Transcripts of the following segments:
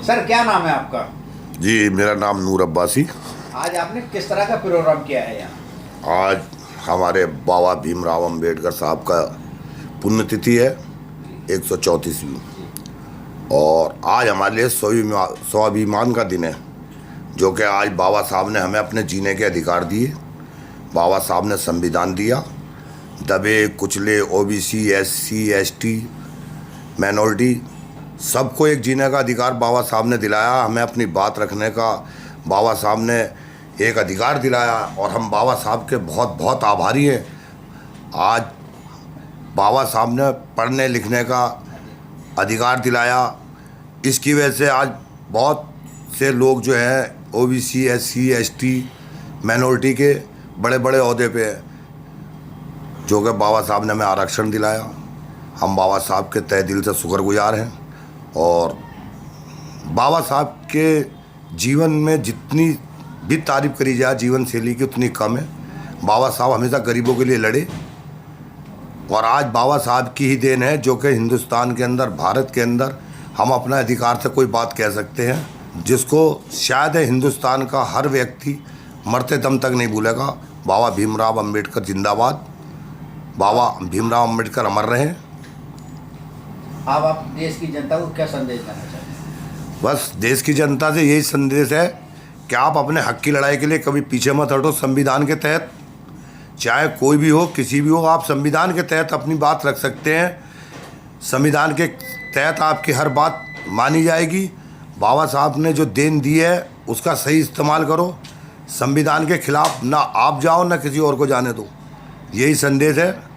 Sir क्या नाम है आपका? जी, मेरा नाम नूर अब्बासी। आज आपने किस तरह का प्रोग्राम किया है यहाँ? आज हमारे बाबा भीमराव अंबेडकर साहब का पुण्यतिथि है 134वीं, और आज हमारे लिए स्वाभिमान का दिन है, जो कि आज बाबा साहब ने हमें अपने जीने के अधिकार दिए। बाबा साहब ने संविधान दिया। दबे कुचले ओबीसी, एससी, एसटी, माइनॉरिटी सबको एक जीने का अधिकार बाबा साहब ने दिलाया। हमें अपनी बात रखने का बाबा साहब ने एक अधिकार दिलाया, और हम बाबा साहब के बहुत बहुत आभारी हैं। आज बाबा साहब ने पढ़ने लिखने का अधिकार दिलाया। इसकी वजह से आज बहुत से लोग जो हैं ओबीसी, एससी, एसटी, माइनॉरिटी के बड़े बड़े ओहदे पे हैं, जो कि बाबा साहब ने हमें आरक्षण दिलाया। हम बाबा साहब के तहे दिल से शुक्रगुजार हैं, और बाबा साहब के जीवन में जितनी भी तारीफ़ करी जाए जीवन शैली की उतनी कम है। बाबा साहब हमेशा गरीबों के लिए लड़े, और आज बाबा साहब की ही देन है जो कि हिंदुस्तान के अंदर, भारत के अंदर हम अपना अधिकार से कोई बात कह सकते हैं, जिसको शायद हिंदुस्तान का हर व्यक्ति मरते दम तक नहीं भूलेगा। बाबा भीमराव अंबेडकर जिंदाबाद। बाबा भीमराव अंबेडकर अमर रहे। आप देश की जनता को क्या संदेश देना चाहते हैं? बस देश की जनता से यही संदेश है कि आप अपने हक की लड़ाई के लिए कभी पीछे मत हटो। संविधान के तहत चाहे कोई भी हो, किसी भी हो, आप संविधान के तहत अपनी बात रख सकते हैं। संविधान के तहत आपकी हर बात मानी जाएगी। बाबा साहब ने जो देन दी है उसका सही इस्तेमाल करो। संविधान के खिलाफ ना आप जाओ ना किसी और को जाने दो। यही संदेश है।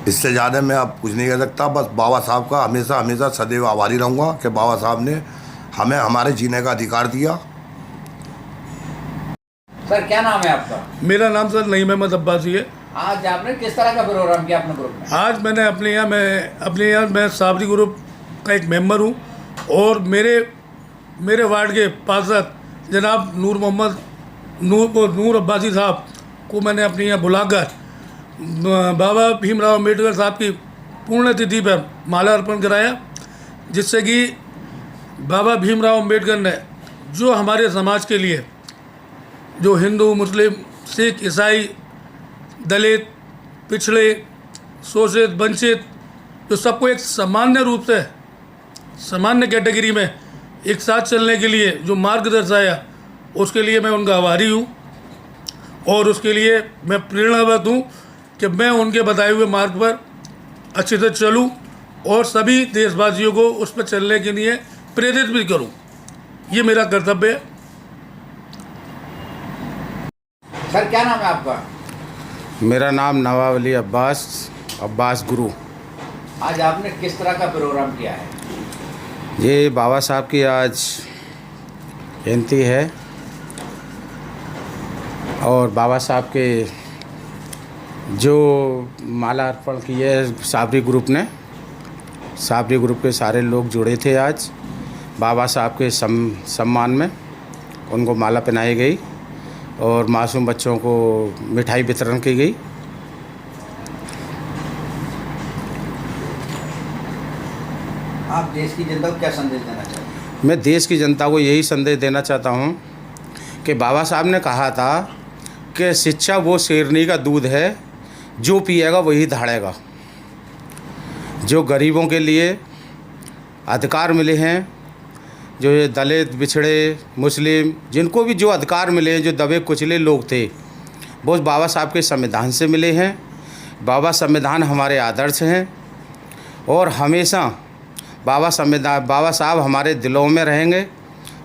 इससे ज़्यादा मैं अब कुछ नहीं कह सकता। बस बाबा साहब का हमेशा हमेशा सदैव आभारी रहूँगा कि बाबा साहब ने हमें हमारे जीने का अधिकार दिया। सर क्या नाम है आपका? मेरा नाम सर नईम अहमद अब्बासी है। आज आपने किस तरह का प्रोग्राम किया अपने ग्रुप में? आज मैंने अपने यहाँ मैं साबरी ग्रुप का एक मेंबर हूँ, और मेरे वार्ड के पार्षद जनाब नूर अब्बासी साहब को मैंने अपने यहाँ बुलाकर बाबा भीमराव अम्बेडकर साहब की पुण्यतिथि पर माला अर्पण कराया, जिससे कि बाबा भीमराव अम्बेडकर ने जो हमारे समाज के लिए, जो हिंदू, मुस्लिम, सिख, ईसाई, दलित, पिछड़े, शोषित, वंचित, जो सबको एक सामान्य रूप से, सामान्य कैटेगरी में एक साथ चलने के लिए जो मार्ग दर्शाया, उसके लिए मैं उनका आभारी हूँ, और उसके लिए मैं प्रेरणावत हूँ कि मैं उनके बताए हुए मार्ग पर अच्छे से चलूँ और सभी देशवासियों को उस पर चलने के लिए प्रेरित भी करूँ। ये मेरा कर्तव्य है। सर क्या नाम है आपका? मेरा नाम नवाब अली अब्बास गुरु। आज आपने किस तरह का प्रोग्राम किया है? ये बाबा साहब की आज जयंती है, और बाबा साहब के जो माला अर्पण की है साबरी ग्रुप ने, साबरी ग्रुप के सारे लोग जुड़े थे। आज बाबा साहब के सम्मान में उनको माला पहनाई गई, और मासूम बच्चों को मिठाई वितरण की गई। आप देश की जनता को क्या संदेश देना चाहते हैं? मैं देश की जनता को यही संदेश देना चाहता हूँ कि बाबा साहब ने कहा था कि शिक्षा वो शेरनी का दूध है, जो पिएगा वही दहाड़ेगा। जो गरीबों के लिए अधिकार मिले हैं, जो ये दलित, बिछड़े, मुस्लिम, जिनको भी जो अधिकार मिले हैं, जो दबे कुचले लोग थे, वो बाबा साहब के संविधान से मिले हैं। बाबा संविधान हमारे आदर्श हैं, और हमेशा बाबा साहब हमारे दिलों में रहेंगे,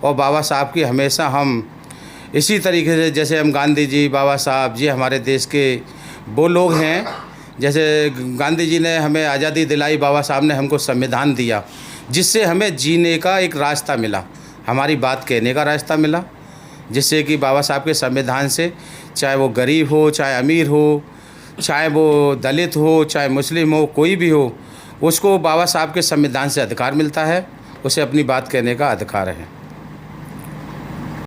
और बाबा साहब की हमेशा हम इसी तरीके से, जैसे हम गांधी जी, बाबा साहब जी हमारे देश के वो लोग हैं, जैसे गांधी जी ने हमें आज़ादी दिलाई, बाबा साहब ने हमको संविधान दिया, जिससे हमें जीने का एक रास्ता मिला, हमारी बात कहने का रास्ता मिला, जिससे कि बाबा साहब के संविधान से चाहे वो गरीब हो, चाहे अमीर हो, चाहे वो दलित हो, चाहे मुस्लिम हो, कोई भी हो, उसको बाबा साहब के संविधान से अधिकार मिलता है, उसे अपनी बात कहने का अधिकार है।